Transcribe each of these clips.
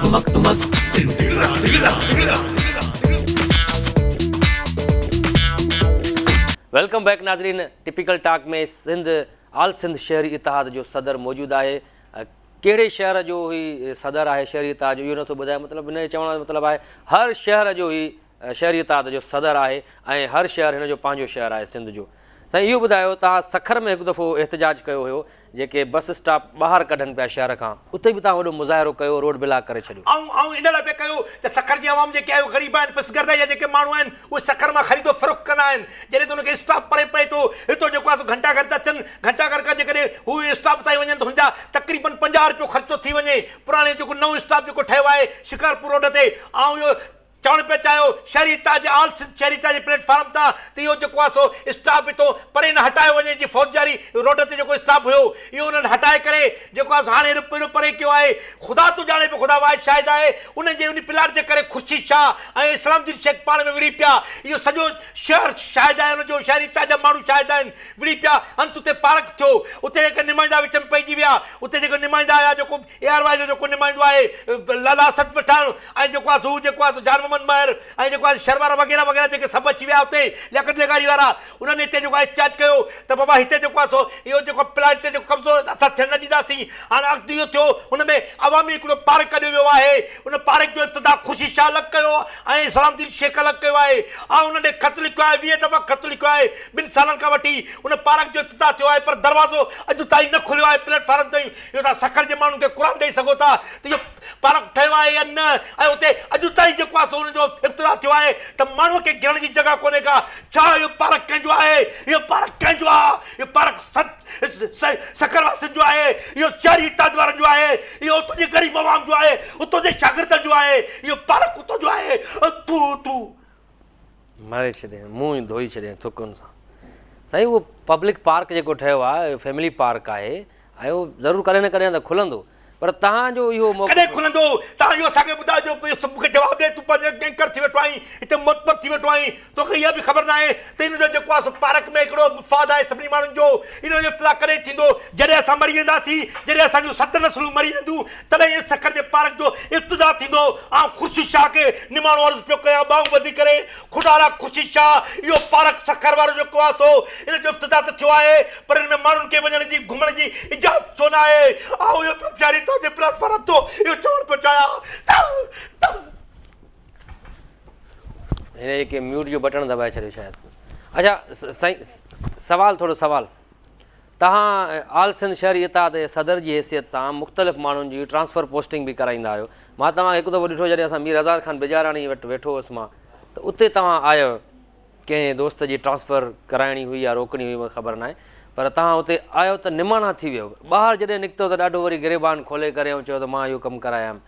Welcome back नाज़रीन। Typical talk में आल सिंध शहरी इतिहाद जो सदर मौजूद है। कहिड़े शहर जो ही सदर है शहरी इतिहाद जो, इहो नथो ॿुधाए, मतिलबु हिन चवण जो मतिलबु आहे हर शहर जो ही शहरी इतिहाद जो सदर है ऐं हर शहर हिन जो पंहिंजो शहर आहे सिंध जो। साईं इहो ॿुधायो, तव्हां सखर में हिकु दफ़ो एहतजाज कयो हुयो जेके बस स्टॉप ॿाहिरि कढनि पिया शहर खां, उते बि तव्हां वॾो मुज़ाहिरो कयो, रोड ब्लॉक करे छॾियो। ऐं इन लाइ पिया कयो त सखर जी आवाम जेके आहे ग़रीब आहिनि, पिसगर्दा जा जेके माण्हू आहिनि उहे सखर मां ख़रीदो फ़रोख़्त कंदा आहिनि। जॾहिं त उनखे स्टॉप परे पए थो, हितां जेको आहे घंटा घर था अचनि, घंटा घर खां जेकॾहिं हू स्टॉप ताईं वञनि त हुनजा तक़रीबन 50 रुपयो ख़र्चो थी वञे। पुराणे जेको नओं स्टॉप जेको ठहियो आहे शिकारपुर रोड ते, ऐं इहो चवण पिया चाहियो शहरी इतिहाद जे आल सिंध शहरी इतिहाद जे प्लेटफॉर्म तां त इहो जेको आहे सो स्टॉप हितां परे न हटायो वञे। जीअं फौजदारी रोड ते जेको स्टॉप हुयो इहो उन्हनि हटाए करे जेको आहे हाणे रुपयो परे कयो आहे। ख़ुदा तूं ॼाणे पियो, ख़ुदा वाहिद शाहिद आहे, उनजे उन प्लाट जे करे ख़ुर्शीद शाह ऐं इस्लामुद्दीन शेख पाण में विड़ी पिया। इहो सॼो शहर शाहिद आहे, उनजो शहरी इतिहाद जा माण्हू शाहिद आहिनि, विड़ी पिया। अंत उते पार्क थियो, उते जेके नुमाइंदा विच में पइजी विया, उते जेको नुमाइंदा आया, जेको ARY जो जेको नुमाइंदो आहे लाला असद पठान ऐं जेको आहे हू जेको आहे जान मोहम्मद महर ऐं जेको आहे शरवारा वग़ैरह वग़ैरह जेके सभु अची विया उते लियाकत लेगारी वारा, उन्हनि हिते जेको आहे एहतजाज कयो त बाबा हिते जेको आहे सो इहो जेको प्लाट ते जेको कब्ज़ो असां थियण न ॾींदासीं। हाणे अॻिते इहो थियो, हुन में अवामी हिकिड़ो पार्क कढियो वियो आहे। उन पार्क जो इब्तिदा ख़ुर्शीद शाह अलॻि कयो ऐं इस्लामुद्दीन शेख अलॻि कयो आहे, ऐं उन्हनि ख़त लिखियो आहे, 20 दफ़ा ख़त लिखियो आहे 2 सालनि खां वठी। उन पार्क जो इब्तिदा थियो आहे पर दरवाज़ो अॼु ताईं न खुलियो आहे प्लेटफॉर्म ताईं। इहो तव्हां सखर जे माण्हुनि खे क़ुरान ॾेई सघो था त इहो पार्क ठहियो आहे या न, ऐं उते अॼु ताईं जेको आहे सो हुनजो इब्तिदा थियो आहे त माण्हूअ खे गिरण जी जॻह कोन्हे का। छा इहो पार्क कंहिंजो आहे? इहो पार्क कंहिंजो आहे? इहो पार्क सखर वासियुनि जो आहे, इहो शहरी इतिहाद वारनि जो आहे, इहो उतां जे ग़रीब आवाम जो आहे, उतां जे शागिर्दनि जो आहे, इहो पार्क उतां जो आहे। तूं मारे छॾे, मुंहुं ई धोई छॾे थुकुनि सां। साईं उहो पब्लिक पार्क जेको ठहियो आहे फैमिली पार्क आहे ऐं उहो ज़रूरु कॾहिं न कॾहिं त खुलंदो, पर तव्हांजो इहो कॾहिं खुलंदो? तव्हां इहो असांखे ॿुधाइजो, मूंखे जवाबु ॾे। तूं पंहिंजो एंकर थी वेठो आहीं, हिते मुतबर थी वेठो आहीं, तोखे इहा बि ख़बर न आहे त हिन जो जेको आहे सो पार्क में हिकिड़ो मुफ़ाद आहे सभिनी माण्हुनि जो। इन जो इफ़्तिदा कॾहिं थींदो? जॾहिं असां मरी वेंदासीं, जॾहिं असांजूं 7 नस्लूं मरी वेंदियूं, तॾहिं इहे सखर जे पार्क जो इफ़्तिदा थींदो। ऐं ख़ुर्शीद शाह खे निमाणो अर्ज़ु पियो कयां, ॿाहूं ॿधी करे, ख़ुदा रा ख़ुर्शीद शाह इहो पार्क सखर वारो जेको आहे सो इन जो इफ़्तिदा त थियो आहे, पर हिन में माण्हुनि खे वञण जी घुमण जी इजाज़त छो न आहे? ऐं इहो शहरी जे प्लेटफॉर्म तो इहो चवण पियो चाहियां हिन जेके म्यूट जो बटन दबाए छॾियो शायदि। अच्छा साईं, सवाल थोरो सवाल, तव्हां आल सिंध शहरी इतिहाद जे सदर जी हैसियत सां मुख़्तलिफ़ माण्हुनि जी ट्रांसफ़र पोस्टिंग बि कराईंदा आहियो। मां तव्हां हिकु दफ़ो ॾिठो जॾहिं असां मीर हज़ार ख़ान बेजाराणी वटि वेठो हुउसि मां, त उते तव्हां आयो, कंहिं दोस्त जी ट्रांसफ़र कराइणी हुई या रोकणी हुई मूंखे ख़बर न आहे, पर तव्हां उते आयो त निमाणा थी वियो। ॿाहिरि जॾहिं निकितो त ॾाढो वरी गिरेबान खोले करे ऐं चयो त मां इहो कमु करायमि।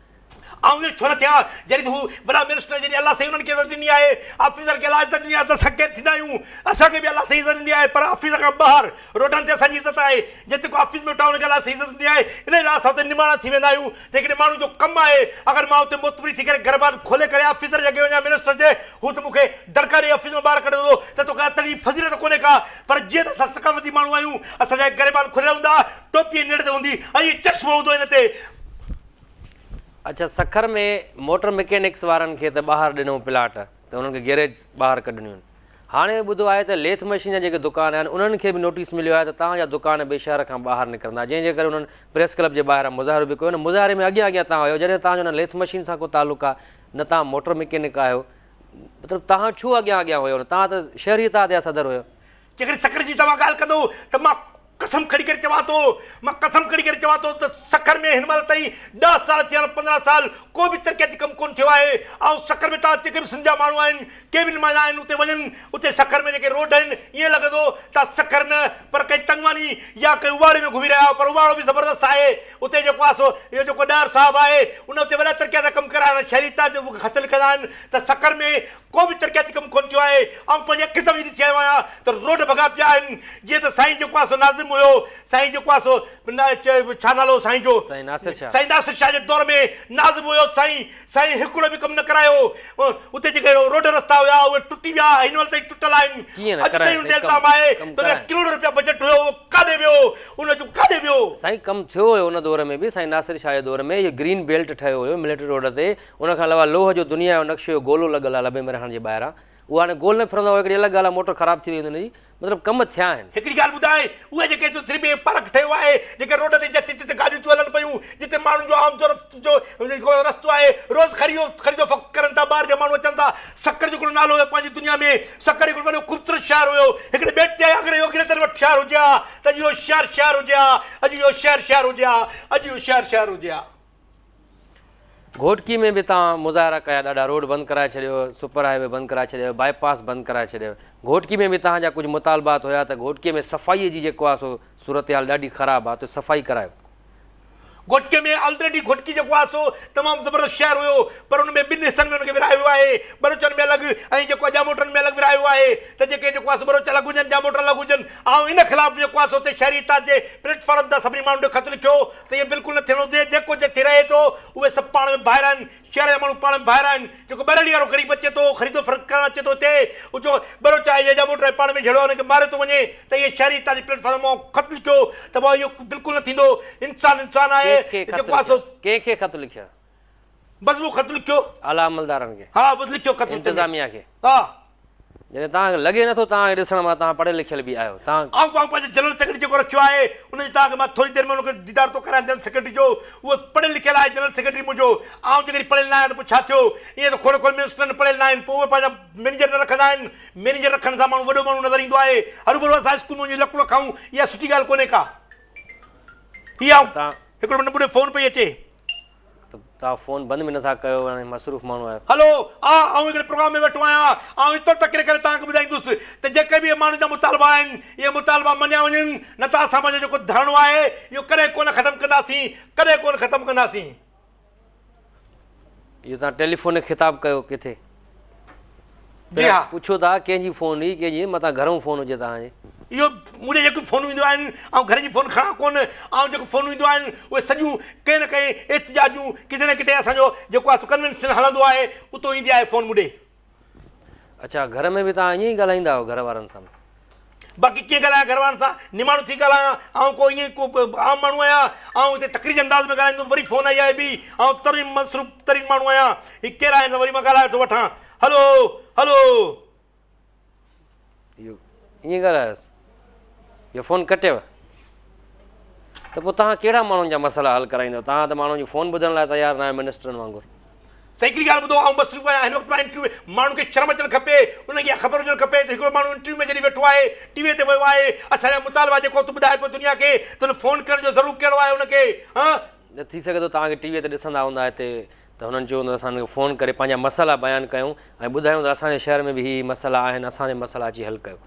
ऐं इहो छो न थिया? जॾहिं हू वॾा मिनिस्टर जॾहिं अलाह साईं उन्हनि खे इज़त ॾिनी आहे, ऑफिसर खे अलाह इज़त ॾिनी आहे, त असां केरु थींदा आहियूं? असांखे बि अलाह साईं इज़त ॾिनी आहे, पर ऑफिस खां ॿाहिरि रोडनि ते असांजी इज़त आहे। जिते को ऑफिस में वेठा हुनखे अलाह साईं इज़त ॾिनी आहे, इन लाइ असां उते निमाणा थी वेंदा आहियूं। जेकॾहिं माण्हू जो कमु आहे, अगरि मां उते मुतबरी थी करे घरबार खोले करे ऑफिसर जे अॻे वञा, मिनिस्टर जे, हू त मूंखे दड़का ॾेई ऑफिस में ॿाहिरि कढंदो त तोखे अतड़ी फज़ीलत कोन्हे का। पर जीअं त असां सकावती माण्हू आहियूं, असांजा घरबार खुलियल हूंदा, टोपी नेड़े ते हूंदी ऐं इहे चश्मो हूंदो हिन ते। अच्छा, सखर में मोटर मैकेनिक्स वारनि खे त ॿाहिरि ॾिनो प्लाट, त उन्हनि खे गैरेज ॿाहिरि कढणियूं आहिनि। हाणे ॿुधो आहे त लेथ मशीन जा जेके दुकान आहिनि उन्हनि खे बि नोटिस मिलियो आहे त तव्हांजा दुकान ॿिए शहर खां ॿाहिरि निकिरंदा, जंहिंजे करे उन्हनि प्रेस क्लब जे ॿाहिरां मुज़ाहिरो बि कयो। उन मुज़ाहिरे में अॻियां अॻियां तव्हां हुयो, जॾहिं तव्हांजो हुन लेथ मशीन सां को तालुक़ु आहे, न तव्हां मोटर मैकेनिक आहियो, मतिलबु तव्हां छो अॻियां अॻियां हुयो? तव्हां त शहरी इतिहाद जा सदर हुयो। जेकॾहिं सखर जी तव्हां ॻाल्हि कंदो त मां कसम खड़ी करे चवां थो, मां कसम खड़ी करे चवां थो त सखर में हिन महिल ताईं 10 साल थिया, 15 साल को बि तरक़ियाती कमु कोन थियो आहे। ऐं सखर में तव्हां जेके बि सिंध जा माण्हू आहिनि, के बि नुमाइंदा आहिनि, उते वञनि, उते सखर में जेके रोड आहिनि, ईअं लॻंदो त सखर न पर कंहिं टंगवानी या कंहिं उबाड़े में घुमी रहिया आहियो, पर उबाड़ो बि ज़बरदस्त आहे। उते जेको आहे सो इहो जेको ॾार साहिबु आहे, उन उते वॾा तरक़ियाती कमु कराइण शहरी इतिहाद जो ख़त लिखंदा आहिनि त सखर में को बि तरक़ियाती कमु कोन थियो आहे। ऐं पंहिंजे अखि सां बि ॾिसी आयो आहियां त रोड भॻा पिया आहिनि। जीअं त साईं जेको आहे सो नाज़िम नाज़िम हुयो साईं जेको आहे सो छा नालो साईं जो साईं नासिर शाह। साईं नासिर शाह जे दौर में नाज़िम हुयो साईं हिकिड़ो बि कमु न करायो उते जेके रोड रस्ता हुया उहे टुटी विया हिन महिल ताईं टुटल आहिनि कीअं न अॼु ताईं कराइनि? उन ते इल्ज़ाम आहे कमु त कराइनि। करोड़ रुपया बजट हुयो उहो काॾे वियो उन जो काॾे वियो साईं कमु थियो हुयो उन दौर में बि साईं नासिर शाह जे दौर में इहो ग्रीन बेल्ट ठहियो हुयो मिलिटरी रोड ते उन खां अलावा लोह जो दुनिया जो नक्शो गोलो लॻल आहे लबे में रहण जे ॿाहिरां उहा हाणे गोल न फिरंदो हिकिड़ी अलॻि ॻाल्हि आहे मोटर ख़राबु थी वई हुनजी मतिलबु कमु थिया आहिनि हिकिड़ी ॻाल्हि ॿुधाए उहे जेके सिर्फ़ु पार्क ठहियो आहे जेके रोड ते जिते गाॾियूं थियूं हलनि पियूं जिते माण्हुनि जो आमतौर जो जेको रस्तो आहे रोज़ ख़रीदो फ़क़्त करनि था ॿाहिरि जा माण्हू अचनि था शक्कर जो हिकिड़ो नालो हुयो पंहिंजी दुनिया में शक्कर हिकिड़ो वॾो ख़ूबसूरत शहर हुयो हिकिड़े ॿेट ते अगरि योगियत वटि शहर हुजे हा त अॼु इहो शहर हुजे हा अॼु इहो शहर हुजे हा अॼु इहो शहर हुजे हा घोटकी में बि तव्हां मुज़ाहिरा कया ॾाढा रोड बंदि कराए छॾियो सुपर हाईवे बंदि कराए छॾियो बाईपास बंदि कराए छॾियो घोटकी में बि तव्हांजा कुझु मुतालबात हुया त घोटकीअ में सफ़ाईअ जी जेको आहे सो सूरत हाल ॾाढी ख़राबु आहे त सफ़ाई करायो घोटके में ऑलरेडी घोटकी जेको आहे सो तमामु ज़बरदस्त शहर हुयो पर हुन में ॿिनि हिसनि में हुनखे विरायो आहे बलोचनि में अलॻि ऐं जेको आहे जामोटनि में अलॻि विरायो आहे त जेके जेको आहे सो बलोच अलॻि हुजनि जामोट अलॻि हुजनि ऐं इन ख़िलाफ़ु जेको आहे सो हुते शहरीतात जे प्लेटफॉर्म तां सभिनी माण्हुनि ख़त लिखियो त इहो बिल्कुलु न थियणो हुजे जेको थी रहे थो उहे सभु पाण में ॿाहिरि आहिनि शहर जा माण्हू पाण में ॿाहिरि आहिनि जेको ॿाहिरि वारो ग़रीब अचे थो ख़रीदो फ़र्क़ु करणु अचे थो हिते जो बलोच आहे जामोट आहे पाण में झेड़ो हुनखे मारे थो वञे त इहे शहरीतात जे प्लेटफॉर्म मां ख़त लिखियो त भाउ इहो बिल्कुलु न थींदो इंसान आहे जेको आहे कंहिंखे ख़त लिखियो बस वो खत लिखियो आला अमलदारनि खे हाँ बस लिखियो खत इंतज़ामिया खे हाँ जॾहिं तव्हांखे लॻे नथो तव्हांखे ॾिसण मां तव्हां पढ़ियल लिखियल बि आहियो तव्हां आऊं पंहिंजो जनरल सेक्रेटरी जेको रखियो आहे उनजी तव्हांखे मां थोरी देरि में उनखे दीदार थो करायां जनरल सेक्रेटरी जो उहो पढ़ियल लिखियल आहे जनरल सेक्रेटरी मुंहिंजो आऊं जेकॾहिं पढ़ियल न आहियां त पोइ छा थियो ईअं त खोड़ मिनिस्टर पढ़ियल न आहिनि पोइ उहे पंहिंजा मैनेजर न रखंदा आहिनि मैनेजर रखण सां माण्हू वॾो माण्हू नज़र ईंदो आहे हरू असां स्कूल में वञी लकड़ो खाऊं इहा सुठी ॻाल्हि कोन्हे का इहा हिकिड़ो नंढो फ़ोन पई अचे त तव्हां फ़ोन बंदि बि नथा कयो हाणे मसरूफ़ माण्हू आहियो हलो आऊं हिकिड़े प्रोग्राम में वेठो आहियां आऊं हितो तकिड़े करे तव्हांखे ॿुधाईंदुसि त जेके बि माण्हुनि जा मुतालबा आहिनि इहे मुतालबा मञिया वञनि न त असां पंहिंजो जेको धरणो आहे इहो कॾहिं कोन ख़तमु कंदासीं कॾहिं कोन ख़तमु कंदासीं इहो तव्हां टेलीफोनिक ख़िताबु कयो किथे जी हा पुछो था कंहिंजी फ़ोन हुई कंहिंजी मथां घरों फ़ोन हुजे तव्हांजे इहो मुंहिंजे जेके फ़ोन ईंदियूं आहिनि ऐं घर जी फ़ोन खणा कोन ऐं जेको फ़ोन ईंदियूं आहिनि उहे सॼियूं कंहिं न कंहिं एतिजाजूं किथे न किथे असांजो जेको आहे कन्वेंशन हलंदो आहे उतो ईंदी आहे फ़ोन मुॾे अच्छा घर में बि तव्हां ईअं ई ॻाल्हाईंदा आहियो घर वारनि सां बाक़ी कीअं ॻाल्हायां घर वारनि सां निमाणो थी ॻाल्हायां ऐं को ईअं को आम माण्हू आहियां ऐं हिते तकरीर अंदाज़ में ॻाल्हाईंदुमि वरी फ़ोन आई आहे बि ऐं तरीन मसरूफ़ तरीन माण्हू आहियां हीअ केरु आहिनि वरी मां ॻाल्हाए थो वठां हलो हलो इहो ईअं ॻाल्हायोसि इहो फ़ोन कटियव त पोइ तव्हां कहिड़ा माण्हुनि जा मसइला हल कराईंदव तव्हां त माण्हुनि जी फ़ोन ॿुधण लाइ तयारु न आहियो मिनिस्टरनि वांगुरु सही हिकिड़ी ॻाल्हि ॿुधो ऐं मसरूफ़ आहियां हिन वक़्तु इंटरव्यू माण्हू खे शर्म अचणु खपे उनखे ख़बर हुजणु खपे त हिकिड़ो माण्हू इंटरव्यू में जॾहिं वेठो आहे टीवीअ ते वियो आहे असांजा मुतालबा जेको तूं ॿुधाए पियो दुनिया खे त हुन फ़ोन करण जो ज़रूरु कहिड़ो आहे हुनखे हा थी सघे थो तव्हांखे टीवीअ ते ॾिसंदा हूंदा हिते त हुननि चयो हूंदो असां फ़ोन करे पंहिंजा मसइला बयानु कयूं ऐं ॿुधायूं त असांजे शहर में बि हीअ मसइला आहिनि असांजे मसइला अची हल कयो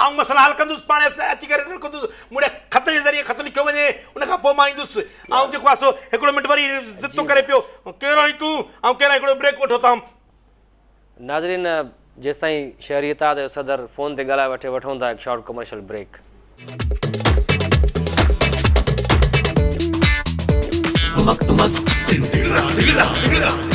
ऐं मसइला हल कंदुसि पाण अची करे हल कंदुसि मुंहिंजे ख़त जे ज़रिए ख़त लिखियो वञे उनखां पोइ मां ईंदुसि ऐं जेको आहे सो हिकिड़ो मिंट वरी ज़िद थो करे पियो कहिड़ो आई तूं ऐं कहिड़ा हिकिड़ो ब्रेक वठो था नाज़रीन जेसि ताईं शहरीतात जो सदर फ़ोन ते ॻाल्हाए वठूं था हिकु short commercial break tumak tumak, tin tigla tigla tigla.